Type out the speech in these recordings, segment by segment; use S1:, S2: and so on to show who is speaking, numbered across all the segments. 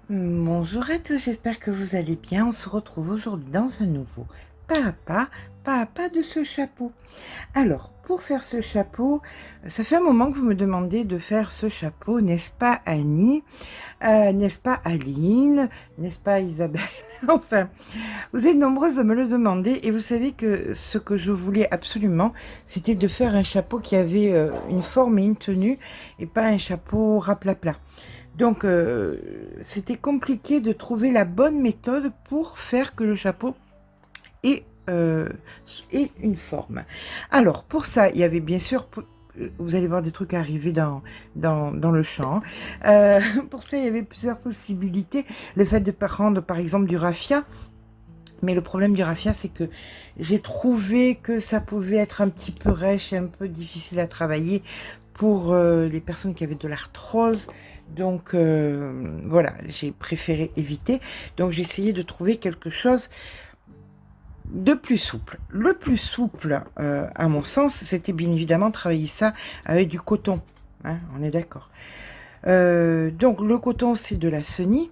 S1: Bonjour à tous, j'espère que vous allez bien. On se retrouve aujourd'hui dans un nouveau pas à pas de ce chapeau. Alors, pour faire ce chapeau, ça fait un moment que vous me demandez de faire ce chapeau, n'est-ce pas Annie? N'est-ce pas Aline? N'est-ce pas Isabelle? Enfin, vous êtes nombreuses à me le demander et vous savez que ce que je voulais absolument, c'était de faire un chapeau qui avait une forme et une tenue et pas un chapeau raplapla. Donc, c'était compliqué de trouver la bonne méthode pour faire que le chapeau ait, une forme. Alors, pour ça, il y avait bien sûr, vous allez voir des trucs arriver dans le champ. Pour ça, il y avait plusieurs possibilités. Le fait de prendre, par exemple, du raffia. Mais le problème du raffia, c'est que j'ai trouvé que ça pouvait être un petit peu rêche et un peu difficile à travailler pour les personnes qui avaient de l'arthrose. Donc voilà, j'ai préféré éviter. Donc j'ai essayé de trouver quelque chose de plus souple. Le plus souple, à mon sens, c'était bien évidemment travailler ça avec du coton. Hein, on est d'accord. Donc le coton, c'est de la chenille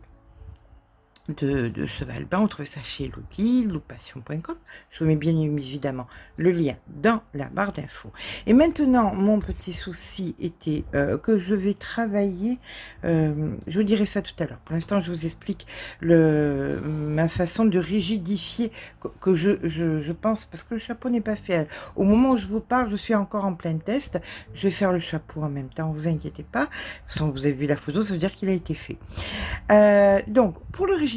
S1: de cheval blanc. On trouve ça chez Elodie, loupassion.com. Je vous mets bien évidemment le lien dans la barre d'infos. Et maintenant, mon petit souci était que je vais travailler, je vous dirai ça tout à l'heure. Pour l'instant, je vous explique ma façon de rigidifier que je pense, parce que le chapeau n'est pas fait. Au moment où je vous parle, je suis encore en plein test. Je vais faire le chapeau en même temps, vous inquiétez pas. De toute façon, vous avez vu la photo, ça veut dire qu'il a été fait. Donc, pour le rigidifier,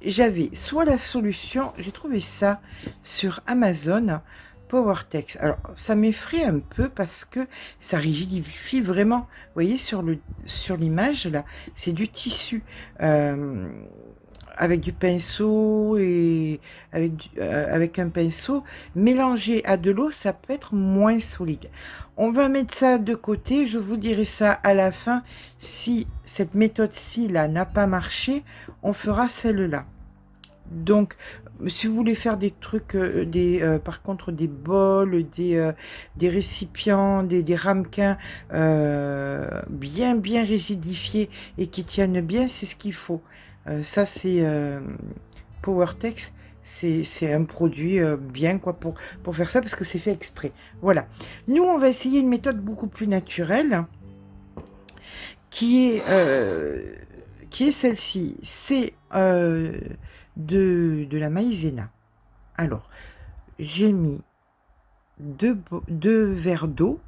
S1: j'avais soit la solution, j'ai trouvé ça sur Amazon, PowerTex. Alors, ça m'effraie un peu parce que ça rigidifie vraiment. Vous voyez, sur l'image, là, c'est du tissu. Avec du pinceau et avec un pinceau mélangé à de l'eau, ça peut être moins solide. On va mettre ça de côté, je vous dirai ça à la fin. Si cette méthode-ci là n'a pas marché, on fera celle-là. Donc, si vous voulez faire des trucs, par contre des bols, des récipients, des ramequins bien rigidifiés et qui tiennent bien, c'est ce qu'il faut. Ça, c'est PowerTex, c'est un produit bien quoi pour faire ça parce que c'est fait exprès. Voilà. Nous, on va essayer une méthode beaucoup plus naturelle qui est celle-ci. C'est de la maïzena. Alors, j'ai mis deux verres d'eau,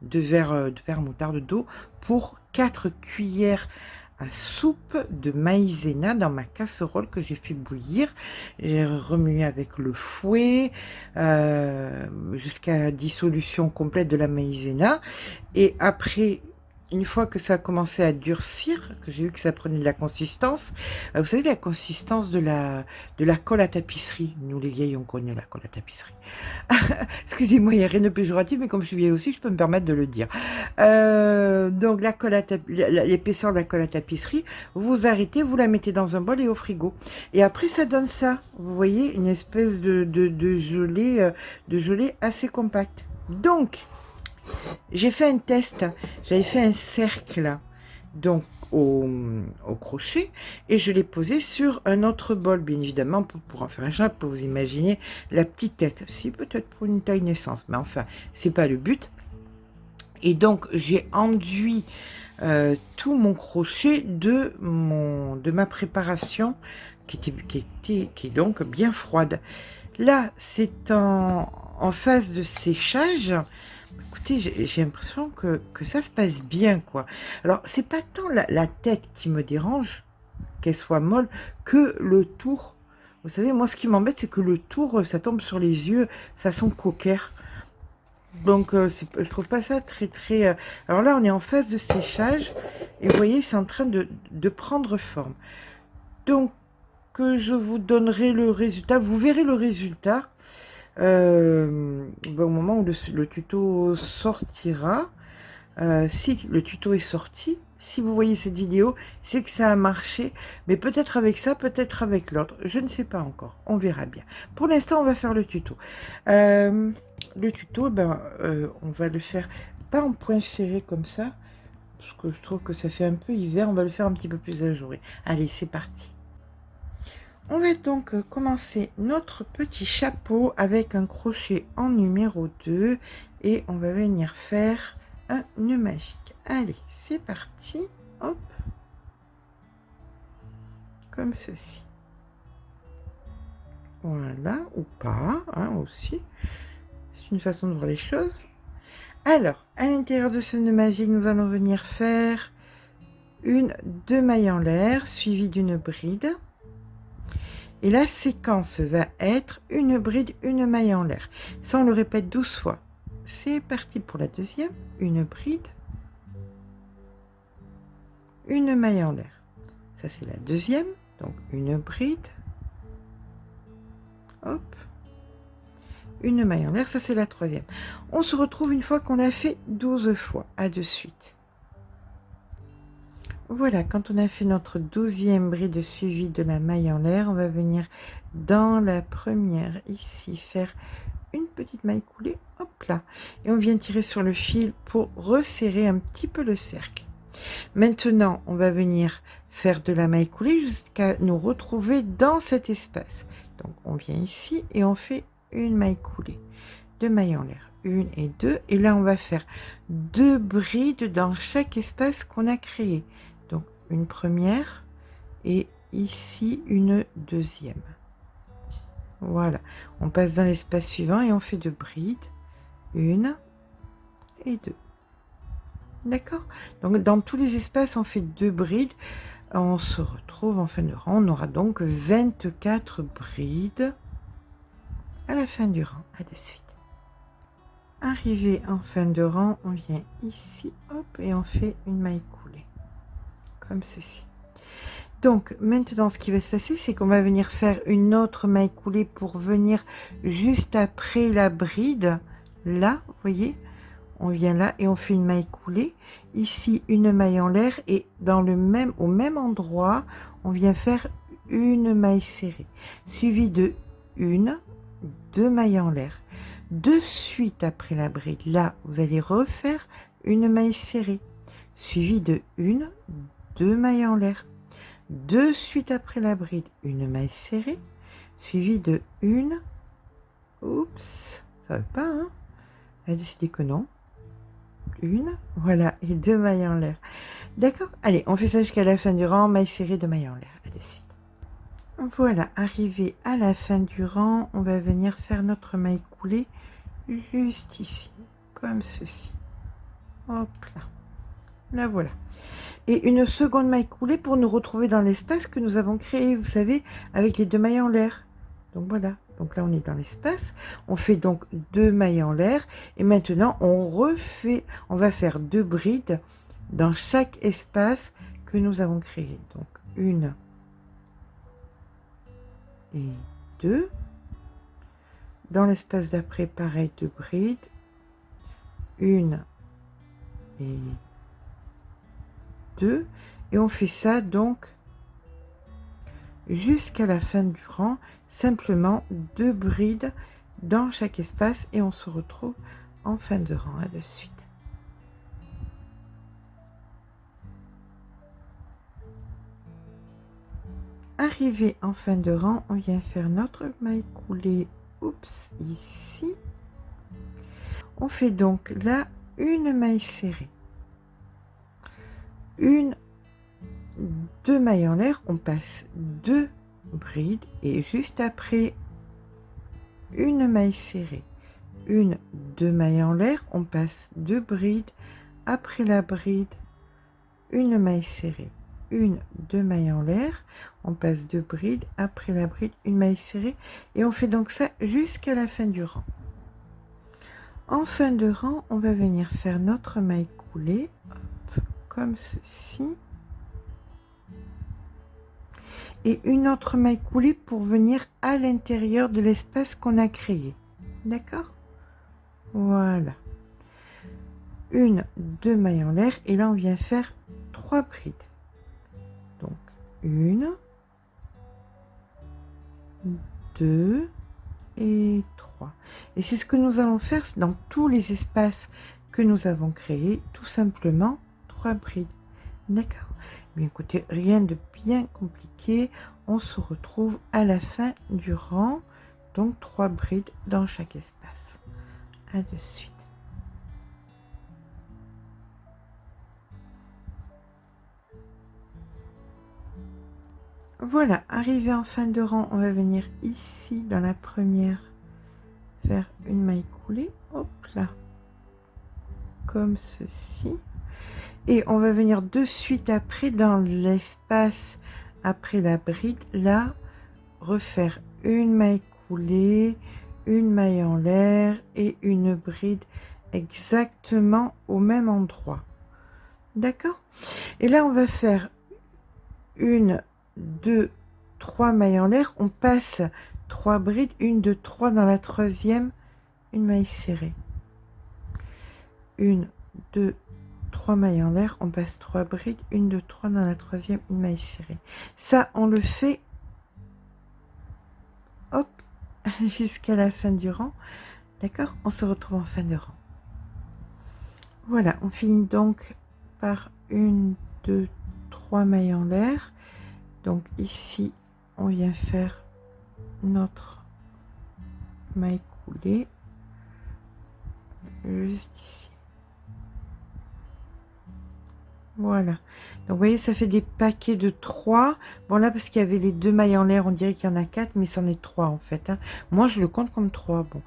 S1: deux verres moutarde d'eau pour 4 cuillères à soupe de maïzena dans ma casserole que j'ai fait bouillir. J'ai remué avec le fouet jusqu'à la dissolution complète de la maïzena. Et après, une fois que ça a commencé à durcir, que j'ai vu que ça prenait de la consistance, vous savez, la consistance de la colle à tapisserie. Nous, les vieilles, on connaît la colle à tapisserie. Excusez-moi, il n'y a rien de péjoratif, mais comme je suis vieille aussi, je peux me permettre de le dire. Donc, l'épaisseur de la colle à tapisserie, vous arrêtez, vous la mettez dans un bol et au frigo. Et après, ça donne ça. Vous voyez, une espèce de gelée assez compact. Donc, j'ai fait un test, j'avais fait un cercle donc au crochet et je l'ai posé sur un autre bol, bien évidemment, pour en faire un chapeau. Vous imaginez la petite tête, si peut-être pour une taille naissance, mais enfin, c'est pas le but. Et donc, j'ai enduit tout mon crochet de ma préparation qui est donc bien froide. Là, c'est en phase de séchage. Écoutez, j'ai l'impression que ça se passe bien, quoi. Alors, c'est pas tant la tête qui me dérange, qu'elle soit molle, que le tour. Vous savez, moi, ce qui m'embête, c'est que le tour, ça tombe sur les yeux façon cocker. Donc, je trouve pas ça très... Alors là, on est en phase de séchage, et vous voyez, c'est en train de prendre forme. Donc, je vous donnerai le résultat. Vous verrez le résultat au moment où le tuto sortira. Si le tuto est sorti, si vous voyez cette vidéo, c'est que ça a marché, mais peut-être avec ça, peut-être avec l'autre, je ne sais pas encore, on verra bien. Pour l'instant, on va faire le tuto. Le tuto, on va le faire pas en point serré comme ça, parce que je trouve que ça fait un peu hiver, on va le faire un petit peu plus ajouré. Allez, c'est parti. On va donc commencer notre petit chapeau avec un crochet en numéro 2 et on va venir faire un nœud magique. Allez, c'est parti. Hop. Comme ceci. Voilà, ou pas, hein, aussi. C'est une façon de voir les choses. Alors, à l'intérieur de ce nœud magique, nous allons venir faire deux mailles en l'air suivies d'une bride. Et la séquence va être une bride, une maille en l'air. Ça, on le répète 12 fois. C'est parti pour la deuxième. Une bride, une maille en l'air. Ça, c'est la deuxième. Donc, une bride. Hop. Une maille en l'air. Ça, c'est la troisième. On se retrouve une fois qu'on a fait 12 fois. À de suite. Voilà, quand on a fait notre 12e bride suivie de la maille en l'air, on va venir dans la première ici faire une petite maille coulée, hop là, et on vient tirer sur le fil pour resserrer un petit peu le cercle. Maintenant, on va venir faire de la maille coulée jusqu'à nous retrouver dans cet espace. Donc, on vient ici et on fait une maille coulée, deux mailles en l'air, une et deux, et là, on va faire deux brides dans chaque espace qu'on a créé. Donc, une première et ici une deuxième. Voilà, on passe dans l'espace suivant et on fait deux brides, une et deux. D'accord? Donc dans tous les espaces, on fait deux brides. On se retrouve en fin de rang. On aura donc 24 brides à la fin du rang. À de suite. Arrivé en fin de rang, on vient ici, hop, et on fait une maille coulée, comme ceci. Donc maintenant, ce qui va se passer, c'est qu'on va venir faire une autre maille coulée pour venir juste après la bride. Là, vous voyez, on vient là et on fait une maille coulée. Ici, une maille en l'air et au même endroit, on vient faire une maille serrée, suivie de deux mailles en l'air. De suite après la bride, là, vous allez refaire une maille serrée, suivie de deux mailles en l'air. De suite après la bride, une maille serrée, suivie de oups, ça va pas, hein, elle a décidé que non, voilà, et deux mailles en l'air. D'accord, allez, on fait ça jusqu'à la fin du rang, maille serrée, deux mailles en l'air, à de suite. Voilà, arrivé à la fin du rang, on va venir faire notre maille coulée juste ici, comme ceci. Hop là, là voilà. Et une seconde maille coulée pour nous retrouver dans l'espace que nous avons créé, vous savez, avec les deux mailles en l'air. Donc voilà, donc là on est dans l'espace, on fait donc deux mailles en l'air et maintenant on va faire deux brides dans chaque espace que nous avons créé. Donc une et deux. Dans l'espace d'après, pareil, deux brides, une et deux, et on fait ça donc jusqu'à la fin du rang, simplement deux brides dans chaque espace et on se retrouve en fin de rang. À de suite. Arrivé en fin de rang, on vient faire notre maille coulée, oups, ici. On fait donc là une maille serrée, deux mailles en l'air, on passe deux brides et juste après une maille serrée, deux mailles en l'air, on passe deux brides, après la bride une maille serrée, deux mailles en l'air, on passe deux brides, après la bride une maille serrée et on fait donc ça jusqu'à la fin du rang. En fin de rang, on va venir faire notre maille coulée, hop, comme ceci. Et une autre maille coulée pour venir à l'intérieur de l'espace qu'on a créé. D'accord? Voilà. Deux mailles en l'air et là on vient faire trois brides. Donc une, deux et trois. Et c'est ce que nous allons faire dans tous les espaces que nous avons créés, tout simplement 3 brides. D'accord? Bien écoutez, rien de bien compliqué. On se retrouve à la fin du rang. Donc 3 brides dans chaque espace. À de suite. Voilà, arrivé en fin de rang, on va venir ici dans la première, faire une maille coulée, hop là, comme ceci. Et on va venir de suite après dans l'espace, après la bride, là, refaire une maille coulée, une maille en l'air et une bride exactement au même endroit. D'accord? Et là, on va faire une, 2, 3 mailles en l'air. On passe 3 brides, 1, 2, 3 dans la troisième, une maille serrée. 1, 2, 3 mailles en l'air, on passe 3 brides, 1, 2, 3 dans la troisième, une maille serrée. Ça, on le fait, hop, jusqu'à la fin du rang. D'accord? On se retrouve en fin de rang. Voilà, on finit donc par 1, 2, 3 mailles en l'air. Donc ici, on vient faire notre maille coulée, juste ici. Voilà. Donc, vous voyez, ça fait des paquets de 3. Bon, là, parce qu'il y avait les 2 mailles en l'air, on dirait qu'il y en a 4, mais c'en est 3, en fait. Hein. Moi, je le compte comme 3. Bon,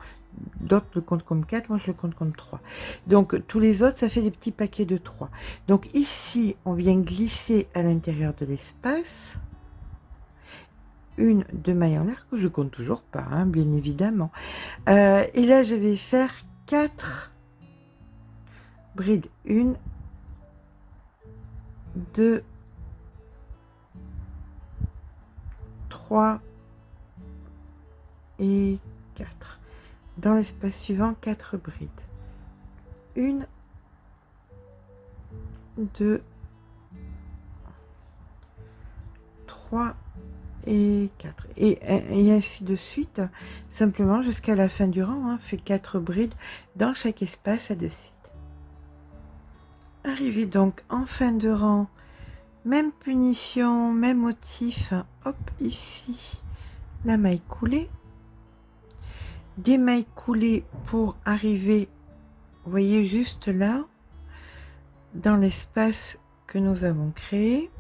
S1: d'autres le comptent comme 4, moi, je le compte comme 3. Donc, tous les autres, ça fait des petits paquets de 3. Donc, ici, on vient glisser à l'intérieur de l'espace. 1, 2 mailles en l'air, que je compte toujours pas, hein, bien évidemment. Et là, je vais faire 4 brides. 1, 2, 3 et 4. Dans l'espace suivant, 4 brides. 1, 2, 3 et 4. Et ainsi de suite, simplement jusqu'à la fin du rang. Hein, fait 4 brides dans chaque espace à de suite. Arrivé donc en fin de rang, même punition, même motif, hop, ici, la maille coulée. Des mailles coulées pour arriver, vous voyez, juste là, dans l'espace que nous avons créé.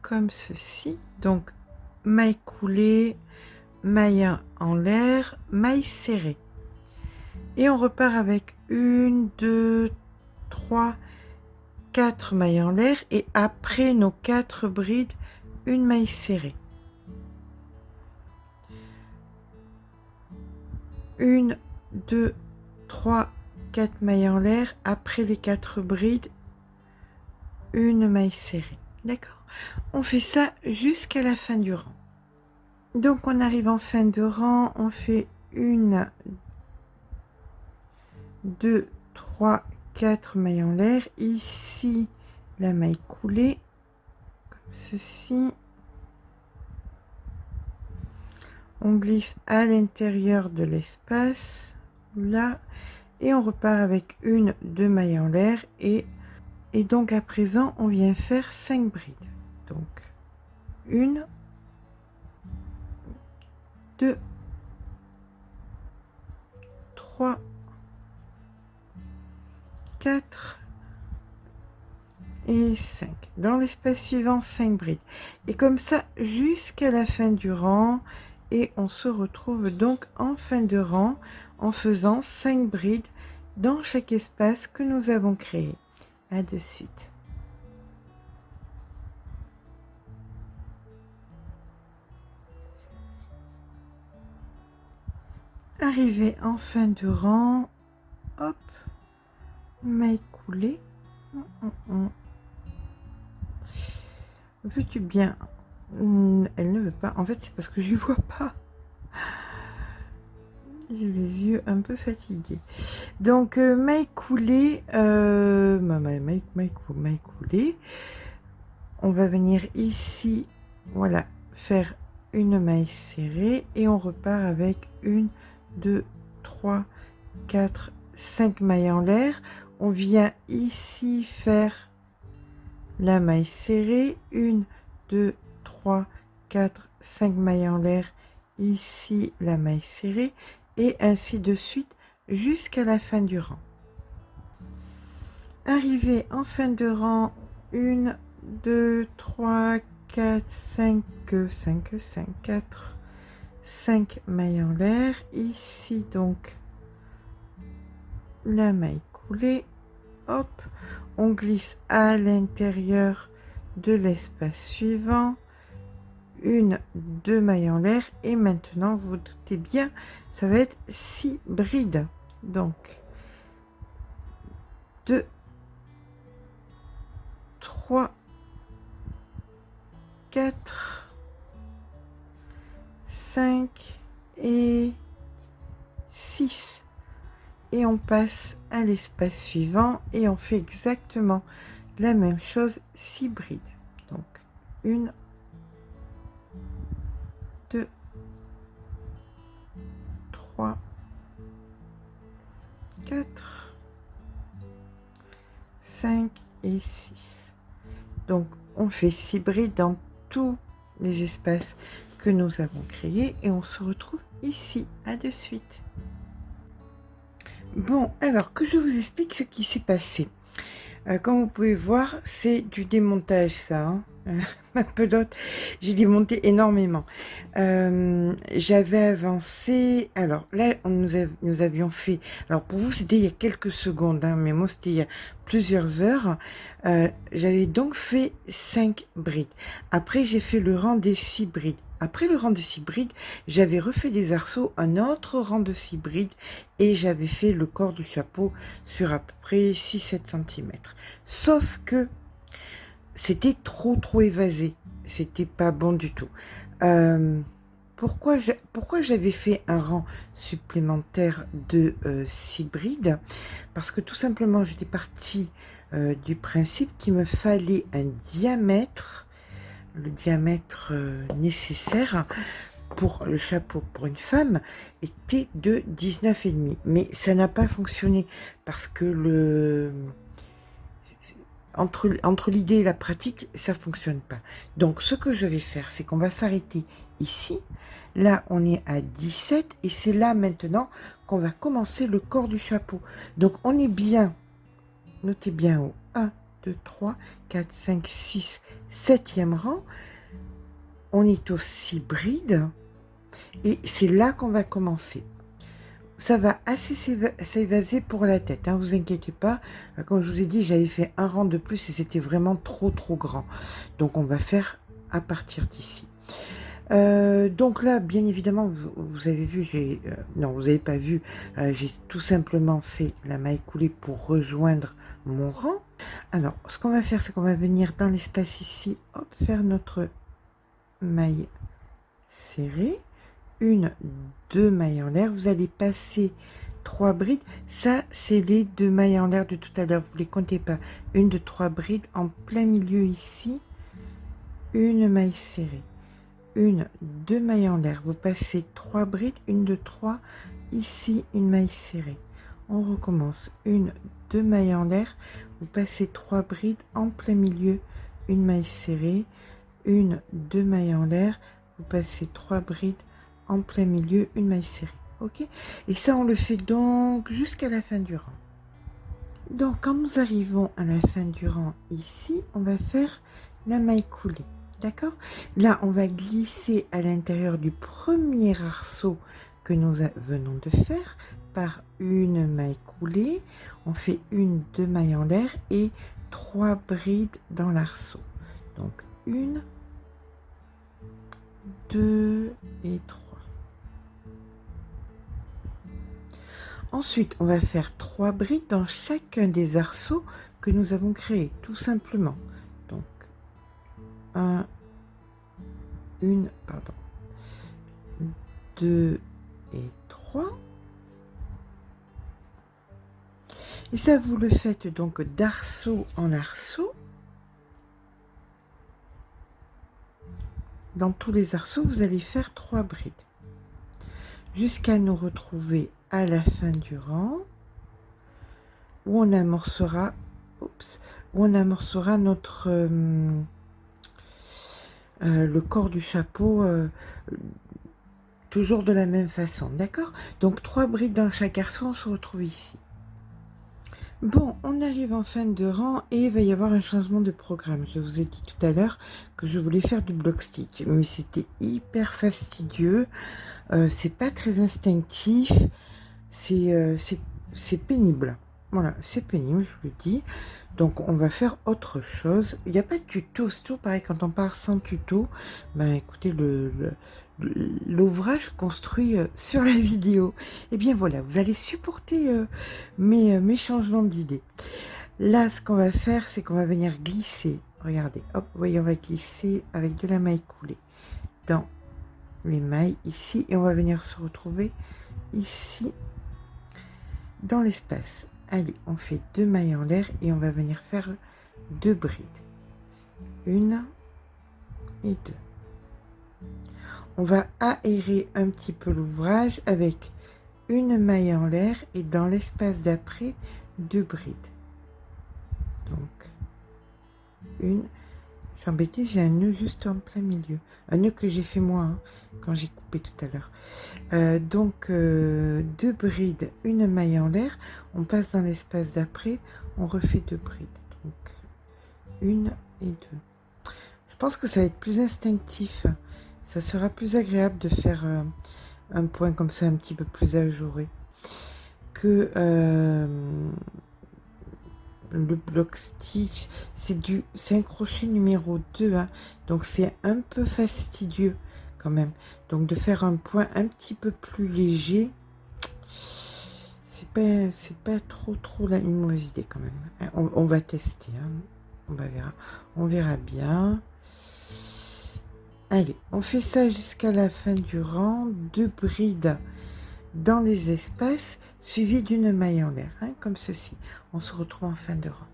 S1: Comme ceci. Donc, maille coulée, maille en l'air, maille serrée. Et on repart avec 1, 2, 3, 4 mailles en l'air. Et après nos 4 brides, une maille serrée. 1, 2, 3, 4 mailles en l'air. Après les 4 brides, une maille serrée. D'accord? On fait ça jusqu'à la fin du rang. Donc, on arrive en fin de rang. On fait 1, 2, 3, 4 mailles en l'air. Ici, la maille coulée, comme ceci. On glisse à l'intérieur de l'espace, là, et on repart avec 1, 2 mailles en l'air. Et donc, à présent, on vient faire 5 brides. Donc, 1, 2, 3, 4 et 5. Dans l'espace suivant, 5 brides. Et comme ça, jusqu'à la fin du rang. Et on se retrouve donc en fin de rang en faisant 5 brides dans chaque espace que nous avons créé. À de suite. Arrivé en fin de rang, hop, maille coulée. Veux-tu bien? Elle ne veut pas. En fait, c'est parce que je ne vois pas. J'ai les yeux un peu fatigués. Donc, maille coulée. Maille coulée. On va venir ici, voilà, faire une maille serrée. Et on repart avec 1, 2, 3, 4, 5 mailles en l'air. On vient ici faire la maille serrée, 1, 2, 3, 4, 5 mailles en l'air, ici la maille serrée, et ainsi de suite jusqu'à la fin du rang. Arrivé en fin de rang, 1, 2, 3, 4, 5, 5, 5, 4, 5 mailles en l'air, ici donc la maille coulée, hop, on glisse à l'intérieur de l'espace suivant, 1, 2 mailles en l'air, et maintenant vous vous doutez bien, ça va être 6 brides, donc 2, 3, 4, 5 et 6. Et on passe à l'espace suivant et on fait exactement la même chose, 6 brides. Donc 1, 2, 3, 4, 5 et 6. Donc on fait 6 brides dans tous les espaces que nous avons créés et on se retrouve ici. À de suite. Bon, alors que je vous explique ce qui s'est passé. Comme vous pouvez voir, c'est du démontage ça, hein. Ma pelote, j'ai démonté énormément. J'avais avancé, alors là, nous avions fait, alors pour vous c'était il y a quelques secondes, hein, mais moi c'était il y a plusieurs heures. J'avais donc fait 5 brides. Après j'ai fait le rang des 6 brides. Après le rang des 6 brides, j'avais refait des arceaux, un autre rang de 6 brides, et j'avais fait le corps du chapeau sur à peu près 6-7 cm. Sauf que c'était trop évasé, c'était pas bon du tout. Pourquoi j'avais fait un rang supplémentaire de 6 brides? Parce que tout simplement j'étais partie du principe qu'il me fallait un diamètre, le diamètre nécessaire pour le chapeau pour une femme était de 19,5, mais ça n'a pas fonctionné parce que entre l'idée et la pratique, ça ne fonctionne pas. Donc, ce que je vais faire, c'est qu'on va s'arrêter ici. Là, on est à 17 et c'est là maintenant qu'on va commencer le corps du chapeau. Donc, on est bien, notez bien au 1, 2, 3, 4, 5, 6, 7e rang. On est aux 6 brides et c'est là qu'on va commencer. Ça va assez s'évaser pour la tête, hein, vous inquiétez pas. Comme je vous ai dit, j'avais fait un rang de plus et c'était vraiment trop grand. Donc on va faire à partir d'ici. Donc là, bien évidemment, vous avez vu, non, vous n'avez pas vu, j'ai tout simplement fait la maille coulée pour rejoindre mon rang. Alors, ce qu'on va faire, c'est qu'on va venir dans l'espace ici, hop, faire notre maille serrée. 1, 2 mailles en l'air, vous allez passer 3 brides, ça c'est les 2 mailles en l'air de tout à l'heure, vous les comptez pas, 1, 2, 3 brides en plein milieu ici, une maille serrée, 1, 2 mailles en l'air, vous passez 3 brides, 1, 2, 3, ici une maille serrée, on recommence, 1, 2 mailles en l'air, vous passez 3 brides en plein milieu, une maille serrée, 1, 2 mailles en l'air, vous passez 3 brides en plein milieu, une maille serrée, ok? Et ça, on le fait donc jusqu'à la fin du rang. Donc, quand nous arrivons à la fin du rang ici, on va faire la maille coulée, d'accord? Là, on va glisser à l'intérieur du premier arceau que nous venons de faire par une maille coulée. On fait 1, 2 mailles en l'air et 3 brides dans l'arceau. Donc, 1, 2 et 3. Ensuite, on va faire 3 brides dans chacun des arceaux que nous avons créés, tout simplement. Donc, 2 et 3. Et ça, vous le faites donc d'arceau en arceau. Dans tous les arceaux, vous allez faire 3 brides. Jusqu'à nous retrouver à la fin du rang. où on amorcera, oups, où on amorcera notre le corps du chapeau toujours de la même façon, d'accord? Donc 3 brides dans chaque arceau, on se retrouve ici. Bon, on arrive en fin de rang et il va y avoir un changement de programme. Je vous ai dit tout à l'heure que je voulais faire du block stitch, mais c'était hyper fastidieux, c'est pas très instinctif, c'est pénible. Voilà, c'est pénible, je vous le dis. Donc on va faire autre chose. Il n'y a pas de tuto, c'est toujours pareil quand on part sans tuto. Ben écoutez, l'ouvrage construit sur la vidéo. Et bien voilà, vous allez supporter mes changements d'idées. Là, ce qu'on va faire, c'est qu'on va venir glisser. Regardez, hop, vous voyez, on va glisser avec de la maille coulée dans les mailles ici. Et on va venir se retrouver ici dans l'espace. Allez, on fait 2 mailles en l'air et on va venir faire 2 brides. 1 et 2. On va aérer un petit peu l'ouvrage avec une maille en l'air et dans l'espace d'après 2 brides. Donc, une. Je suis embêtée, j'ai un nœud juste en plein milieu. Un nœud que j'ai fait moi hein, quand j'ai coupé tout à l'heure. Donc, 2 brides, une maille en l'air. On passe dans l'espace d'après, on refait 2 brides. Donc, 1 et 2. Je pense que ça va être plus instinctif. Ça sera plus agréable de faire un point comme ça, un petit peu plus ajouré. Que le block stitch, c'est un crochet numéro 2. Hein, donc, c'est un peu fastidieux quand même. Donc, de faire un point un petit peu plus léger, c'est pas trop là, une mauvaise idée quand même. On va tester. Hein, on verra bien. Allez, on fait ça jusqu'à la fin du rang. 2 brides dans les espaces, suivies d'une maille en l'air, hein, comme ceci. On se retrouve en fin de rang.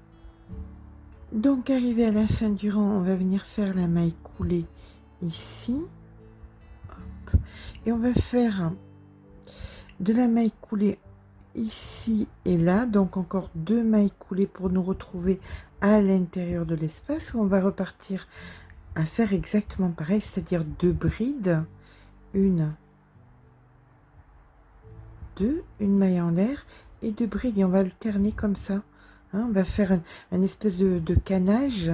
S1: Donc, arrivé à la fin du rang, on va venir faire la maille coulée ici. Hop. Et on va faire de la maille coulée ici et là. Donc, encore 2 mailles coulées pour nous retrouver à l'intérieur de l'espace où on va repartir à faire exactement pareil, c'est-à-dire 2 brides, 1, 2, une maille en l'air et 2 brides et on va alterner comme ça. Hein, on va faire un espèce de canage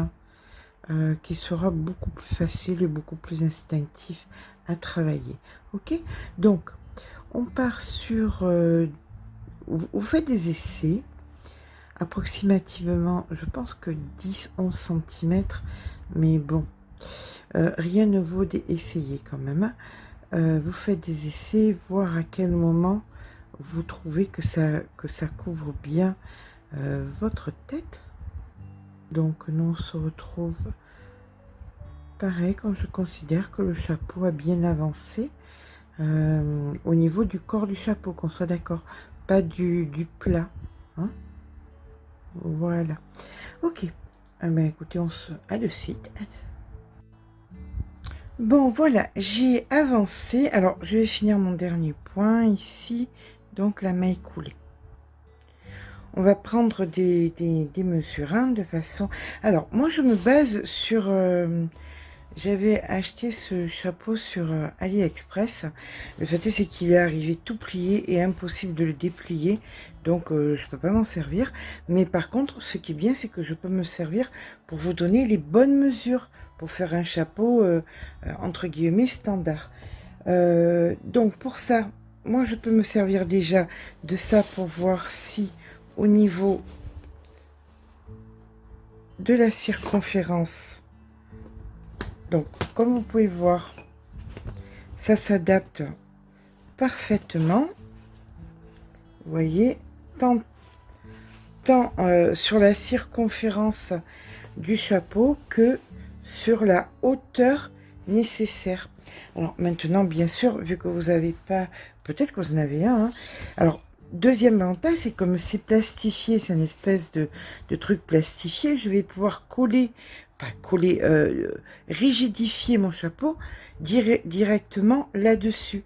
S1: qui sera beaucoup plus facile et beaucoup plus instinctif à travailler. Ok, donc on part sur, vous faites des essais approximativement, je pense que 10-11 cm, mais bon. Rien ne vaut d'essayer quand même. Vous faites des essais, voir à quel moment vous trouvez que ça couvre bien votre tête. Donc nous on se retrouve pareil quand je considère que le chapeau a bien avancé au niveau du corps du chapeau, qu'on soit d'accord, pas du plat. Hein, voilà. Ok. Ben écoutez, à de suite. Bon, voilà, j'ai avancé. Alors, je vais finir mon dernier point ici. Donc, la maille coulée. On va prendre des mesures hein, de façon... Alors, moi, je me base sur... j'avais acheté ce chapeau sur AliExpress. Le fait c'est qu'il est arrivé tout plié et impossible de le déplier. Donc, je ne peux pas m'en servir. Mais par contre, ce qui est bien, c'est que je peux me servir pour vous donner les bonnes mesures pour faire un chapeau, entre guillemets, standard. Donc, pour ça, moi, je peux me servir déjà de ça pour voir si, au niveau de la circonférence, donc, comme vous pouvez voir, ça s'adapte parfaitement. Vous voyez, tant sur la circonférence du chapeau que sur la hauteur nécessaire. Alors maintenant, bien sûr, vu que vous n'avez pas, peut-être que vous en avez un. Hein. Alors, deuxième avantage, c'est comme c'est plastifié, c'est une espèce de truc plastifié, je vais pouvoir coller pas coller, rigidifier mon chapeau directement là-dessus.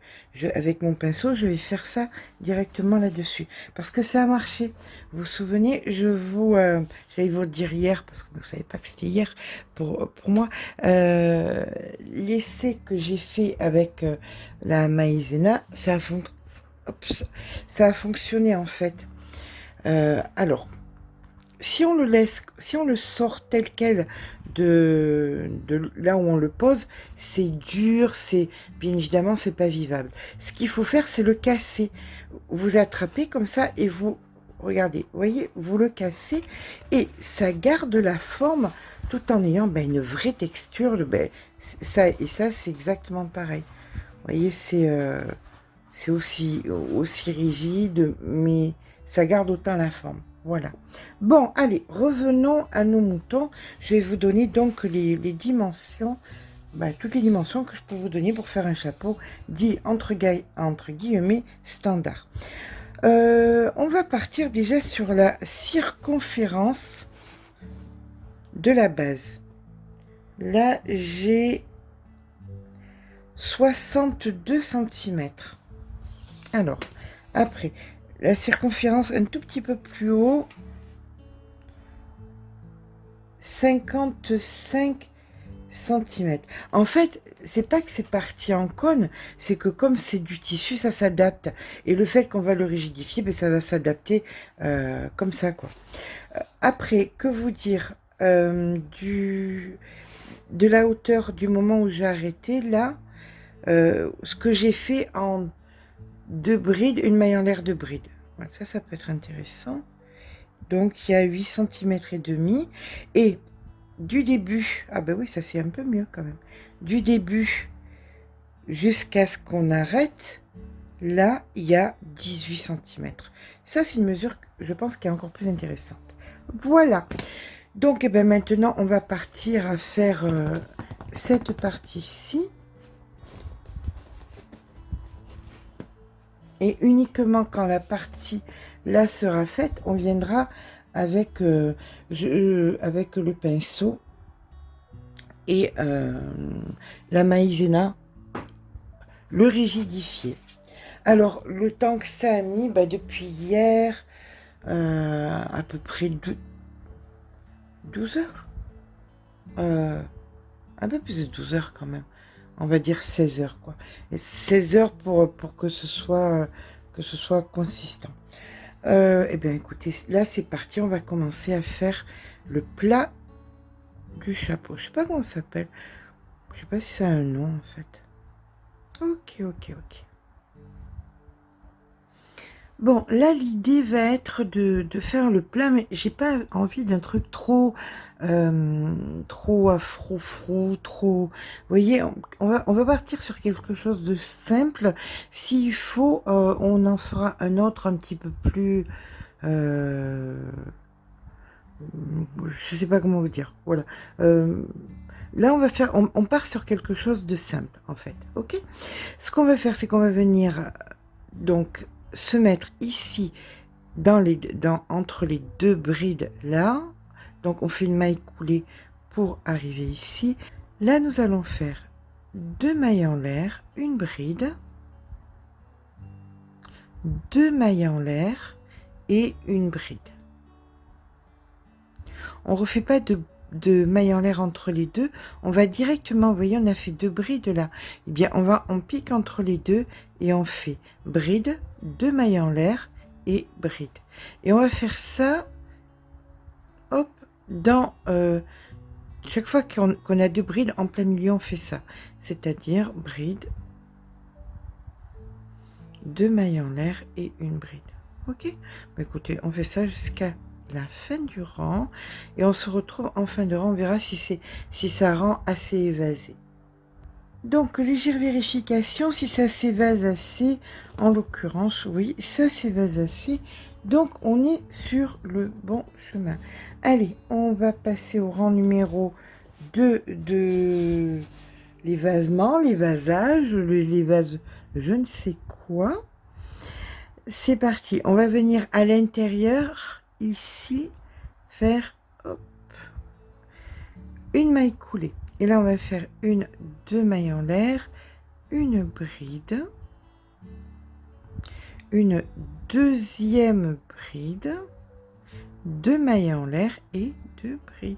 S1: Avec mon pinceau, je vais faire ça directement là-dessus. Parce que ça a marché. Vous vous souvenez, j'allais vous dire hier, parce que vous ne savez pas que c'était hier pour moi, l'essai que j'ai fait avec la maïzena, ça a fonctionné en fait. Alors, si on le laisse, si on le sort tel quel de là où on le pose, c'est dur, c'est bien évidemment c'est pas vivable. Ce qu'il faut faire, c'est le casser. Vous attrapez comme ça et vous regardez, vous voyez, vous le cassez et ça garde la forme tout en ayant une vraie texture. Ça et ça, c'est exactement pareil. Vous voyez, c'est aussi rigide, mais ça garde autant la forme. Voilà. Bon, allez, revenons à nos moutons. Je vais vous donner donc les dimensions, toutes les dimensions que je peux vous donner pour faire un chapeau dit entre guillemets standard. On va partir déjà sur la circonférence de la base. Là, j'ai 62 cm. Alors, après, la circonférence un tout petit peu plus haut, 55 cm. En fait, c'est pas que c'est parti en cône, c'est que comme c'est du tissu, ça s'adapte. Et le fait qu'on va le rigidifier, ça va s'adapter comme ça, quoi. Après, que vous dire de la hauteur du moment où j'ai arrêté, là, ce que j'ai fait en 2 brides, une maille en l'air de bride. Voilà, ça peut être intéressant. Donc, il y a 8 cm et demi. Et du début, oui, ça c'est un peu mieux quand même. Du début jusqu'à ce qu'on arrête, là, il y a 18 cm. Ça, c'est une mesure, je pense, qui est encore plus intéressante. Voilà. Donc, maintenant, on va partir à faire cette partie-ci. Et uniquement quand la partie là sera faite, on viendra avec, avec le pinceau et la maïzena, le rigidifier. Alors, le temps que ça a mis, depuis hier, à peu près 12 heures. Un peu plus de 12 heures quand même. On va dire 16 heures, quoi. Et 16 heures pour que ce soit consistant. Eh bien, écoutez, là, c'est parti. On va commencer à faire le plat du chapeau. Je sais pas comment ça s'appelle. Je sais pas si ça a un nom, en fait. Ok. Bon, là, l'idée va être de faire le plat, mais j'ai pas envie d'un truc trop froufrou, trop... Vous voyez, on va partir sur quelque chose de simple. S'il faut, on en fera un autre un petit peu plus... je sais pas comment vous dire. Voilà. Là, on part sur quelque chose de simple, en fait. Ok. Ce qu'on va faire, c'est qu'on va venir donc se mettre ici entre les 2 brides là. Donc on fait une maille coulée pour arriver ici. Là, nous allons faire 2 mailles en l'air, une bride, 2 mailles en l'air et une bride. On refait pas de mailles en l'air entre les deux, on va directement, vous voyez, on a fait 2 brides là, et bien on pique entre les deux et on fait bride, 2 mailles en l'air et bride. Et on va faire ça, hop, dans chaque fois qu'on a 2 brides en plein milieu, on fait ça, c'est-à-dire bride, 2 mailles en l'air et une bride. Ok, écoutez, on fait ça jusqu'à la fin du rang et on se retrouve en fin de rang. On verra si ça rend assez évasé. Donc légère vérification si ça s'évase assez. En l'occurrence, oui, ça s'évase assez. Donc on est sur le bon chemin. Allez, on va passer au rang numéro 2 de l'évasement, l'évasage, l'évase, je ne sais quoi. C'est parti, on va venir à l'intérieur, ici, faire hop, une maille coulée. Et là, on va faire une, 2 mailles en l'air, une bride, une deuxième bride, 2 mailles en l'air et 2 brides.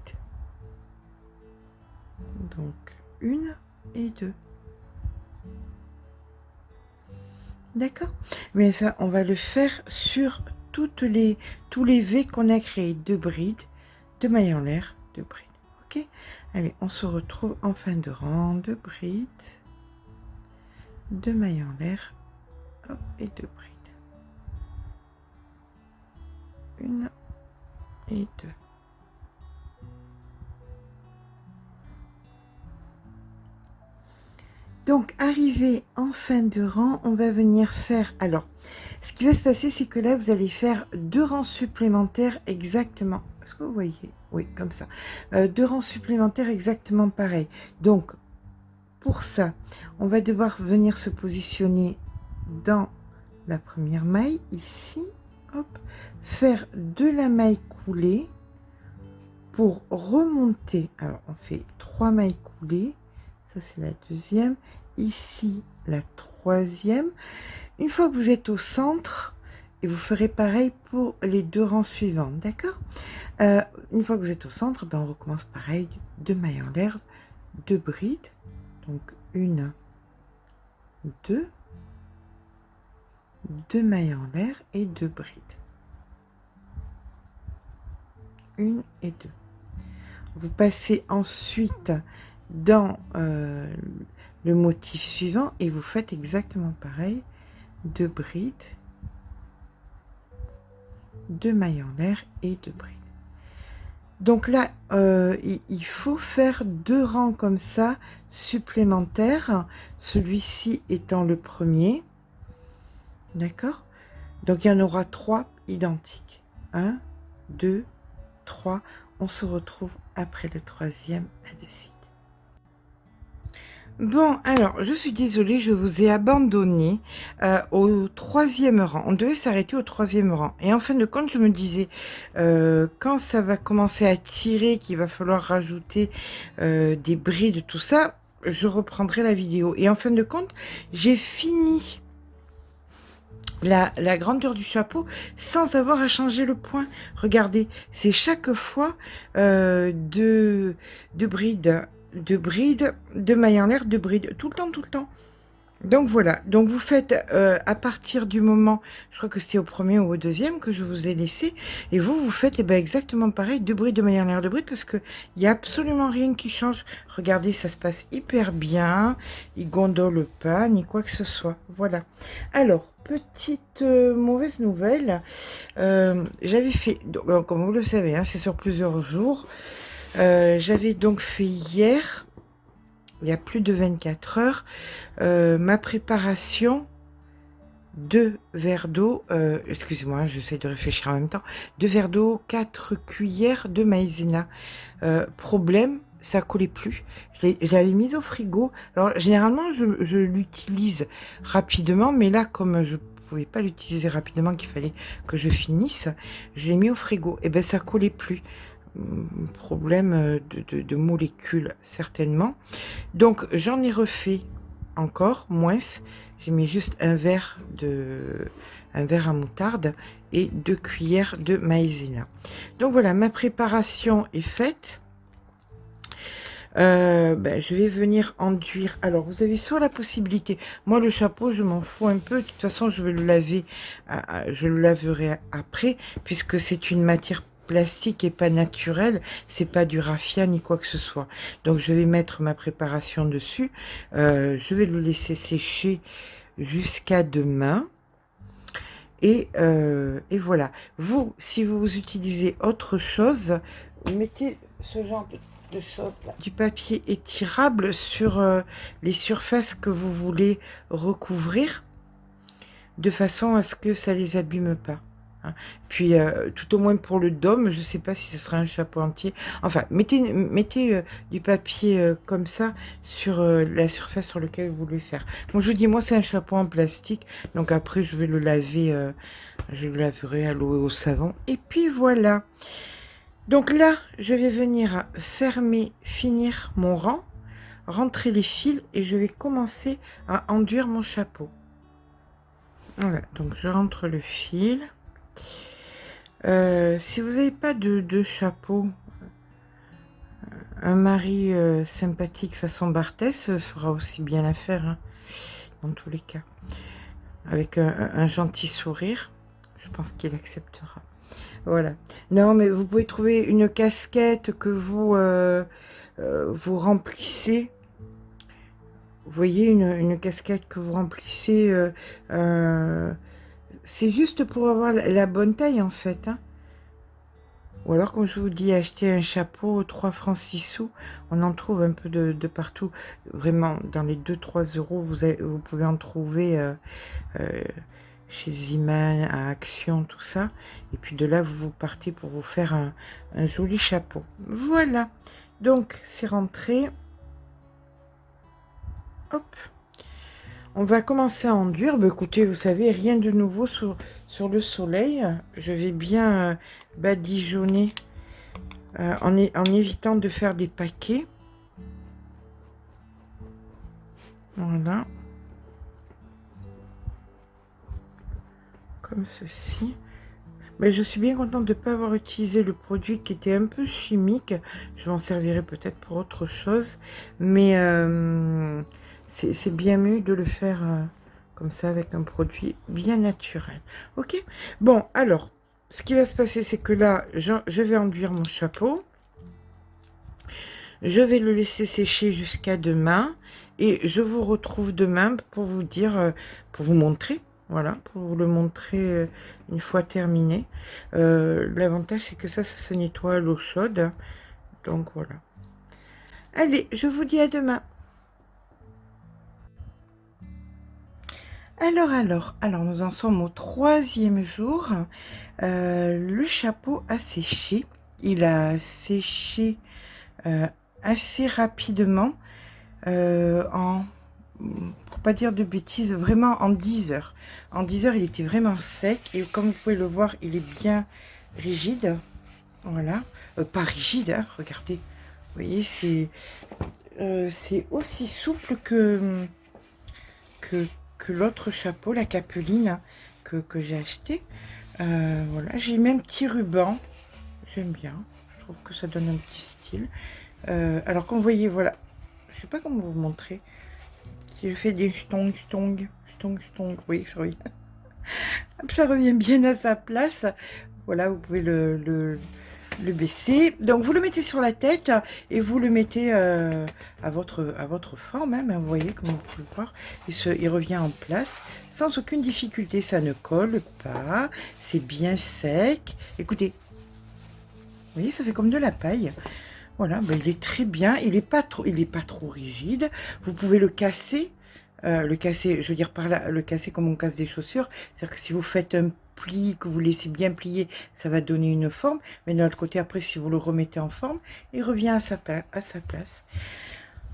S1: Donc, une et deux. D'accord? Mais ça, on va le faire sur tous les V qu'on a créés. 2 brides, 2 mailles en l'air, 2 brides. Ok? Allez, on se retrouve en fin de rang. 2 brides, 2 mailles en l'air, hop, et 2 brides. Une et deux. Donc, arrivé en fin de rang, on va venir faire... Alors, ce qui va se passer, c'est que là, vous allez faire 2 rangs supplémentaires exactement. Est-ce que vous voyez? Oui, comme ça. 2 rangs supplémentaires exactement pareil. Donc, pour ça, on va devoir venir se positionner dans la première maille, ici. Hop, faire de la maille coulée pour remonter. Alors, on fait 3 mailles coulées. Ça, c'est la deuxième. Ici, la troisième. Une fois que vous êtes au centre, et vous ferez pareil pour les 2 rangs suivants, d'accord? Une fois que vous êtes au centre, ben on recommence pareil, 2 mailles en l'air, 2 brides. Donc, 1, 2, 2 mailles en l'air et 2 brides. 1 et 2. Vous passez ensuite dans le motif suivant et vous faites exactement pareil, 2 brides, 2 mailles en l'air et 2 brides. Donc là, il faut faire 2 rangs comme ça supplémentaires, celui-ci étant le premier, d'accord? Donc il y en aura 3 identiques, 1, 2, 3, on se retrouve après le troisième, à de suite. Bon, alors, je suis désolée, je vous ai abandonné au 3e rang. On devait s'arrêter au 3e rang. Et en fin de compte, je me disais, quand ça va commencer à tirer, qu'il va falloir rajouter des brides, tout ça, je reprendrai la vidéo. Et en fin de compte, j'ai fini la grandeur du chapeau sans avoir à changer le point. Regardez, c'est chaque fois de brides, de mailles en l'air, de brides, tout le temps. Donc voilà, donc vous faites à partir du moment, je crois que c'était au premier ou au deuxième que je vous ai laissé, et vous faites exactement pareil, 2 brides, de mailles en l'air, de brides, parce qu'il n'y a absolument rien qui change. Regardez, ça se passe hyper bien, il gondole pas, ni quoi que ce soit. Voilà. Alors, petite mauvaise nouvelle, j'avais fait, donc, comme vous le savez, hein, c'est sur plusieurs jours, j'avais donc fait hier, il y a plus de 24 heures, ma préparation de verres d'eau, excusez-moi, j'essaie de réfléchir en même temps, 2 verres d'eau, 4 cuillères de maïzena. Problème, ça collait plus. J'avais mis au frigo. Alors, généralement, je l'utilise rapidement, mais là, comme je pouvais pas l'utiliser rapidement, qu'il fallait que je finisse, je l'ai mis au frigo. Et ben, ça collait plus. Problème de molécules, certainement. Donc, j'en ai refait encore, moins. J'ai mis juste un verre à moutarde et 2 cuillères de maïzena. Donc voilà, ma préparation est faite. Je vais venir enduire. Alors, vous avez soit la possibilité, moi le chapeau, je m'en fous un peu. De toute façon, je vais le laver, je le laverai après, puisque c'est une matière plastique et pas naturelle, c'est pas du raffia ni quoi que ce soit. Donc, je vais mettre ma préparation dessus. Je vais le laisser sécher jusqu'à demain. Et voilà. Vous, si vous utilisez autre chose, mettez ce genre de choses là, du papier étirable sur les surfaces que vous voulez recouvrir, de façon à ce que ça les abîme pas. Hein. Puis tout au moins pour le dôme, je ne sais pas si ce sera un chapeau entier. Enfin, mettez du papier comme ça sur la surface sur laquelle vous voulez faire. Bon, je vous dis, moi c'est un chapeau en plastique, donc après je vais le laver, je le laverai à l'eau et au savon. Et puis voilà. Donc là, je vais venir fermer, finir mon rang, rentrer les fils et je vais commencer à enduire mon chapeau. Voilà, donc je rentre le fil. Si vous n'avez pas de chapeau, un mari sympathique façon Barthès fera aussi bien l'affaire, hein, dans tous les cas. Avec un gentil sourire, je pense qu'il acceptera. Voilà. Non, mais vous pouvez trouver une casquette que vous remplissez. Vous voyez, une casquette que vous remplissez. C'est juste pour avoir la bonne taille, en fait. Hein. Ou alors, comme je vous dis, acheter un chapeau 3 francs 6 sous. On en trouve un peu de partout. Vraiment, dans les 2-3 euros, vous pouvez en trouver chez Ziman, à Action, tout ça. Et puis de là, vous partez pour vous faire un joli chapeau. Voilà. Donc, c'est rentré. Hop. On va commencer à enduire. Bah, écoutez, vous savez, rien de nouveau sur le soleil. Je vais bien badigeonner en évitant de faire des paquets. Voilà. Comme ceci. Mais je suis bien contente de ne pas avoir utilisé le produit qui était un peu chimique. Je m'en servirai peut-être pour autre chose. Mais c'est bien mieux de le faire comme ça avec un produit bien naturel. Ok. Bon, alors, ce qui va se passer, c'est que là, je vais enduire mon chapeau. Je vais le laisser sécher jusqu'à demain. Et je vous retrouve demain pour vous dire, pour vous montrer. Voilà, pour vous le montrer une fois terminé. L'avantage, c'est que ça se nettoie à l'eau chaude. Donc, voilà. Allez, je vous dis à demain. Alors, nous en sommes au 3e jour. Le chapeau a séché. Il a séché assez rapidement pour pas dire de bêtises, vraiment en 10 heures. En 10 heures, il était vraiment sec et comme vous pouvez le voir, il est bien rigide. Voilà, pas rigide, hein, regardez. Vous voyez, c'est aussi souple que l'autre chapeau, la capeline que j'ai acheté. Voilà, j'ai mis un petit ruban. J'aime bien. Je trouve que ça donne un petit style. Alors, comme vous voyez, voilà. Je sais pas comment vous montrer. Si je fais des stong, oui, ça revient. Ça revient bien à sa place. Voilà, vous pouvez le baisser. Donc, vous le mettez sur la tête et vous le mettez à votre forme. Hein, vous voyez, comme vous pouvez le voir, il revient en place sans aucune difficulté. Ça ne colle pas. C'est bien sec. Écoutez, vous voyez, ça fait comme de la paille. Voilà, ben, il est très bien. Il n'est pas trop rigide. Vous pouvez le casser. Je veux dire par là, le casser comme on casse des chaussures. C'est-à-dire que si vous faites un pli, que vous laissez bien plier, ça va donner une forme. Mais d'un autre côté, après, si vous le remettez en forme, il revient à sa place.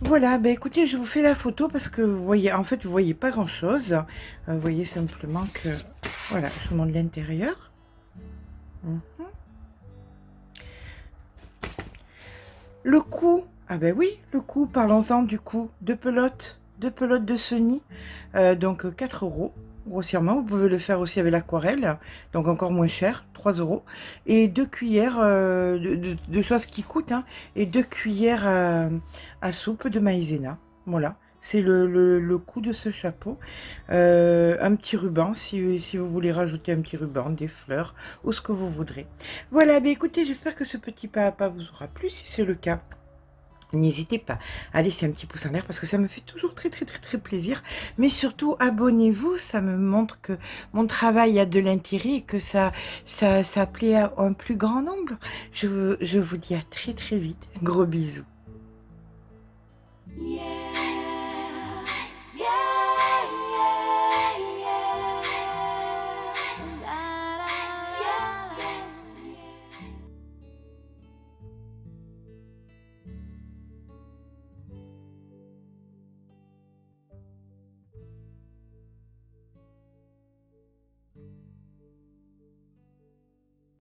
S1: Voilà, ben écoutez, je vous fais la photo parce que vous voyez, en fait, vous voyez pas grand-chose. Vous voyez simplement que, voilà, je vous montre l'intérieur. Le cou, ah ben oui, le cou, parlons-en du cou, deux pelotes de Sony, donc 4 euros, grossièrement. Vous pouvez le faire aussi avec l'aquarelle, donc encore moins cher, 3 euros. Et 2 cuillères de choses qui coûtent, hein, et 2 cuillères à soupe de maïzena. Voilà, c'est le coût de ce chapeau. Un petit ruban, si vous voulez rajouter un petit ruban, des fleurs, ou ce que vous voudrez. Voilà, ben écoutez, j'espère que ce petit pas à pas vous aura plu. Si c'est le cas, n'hésitez pas à laisser un petit pouce en l'air parce que ça me fait toujours très plaisir. Mais surtout, abonnez-vous, ça me montre que mon travail a de l'intérêt et que ça plaît à un plus grand nombre. Je vous dis à très vite. Gros bisous. Yeah.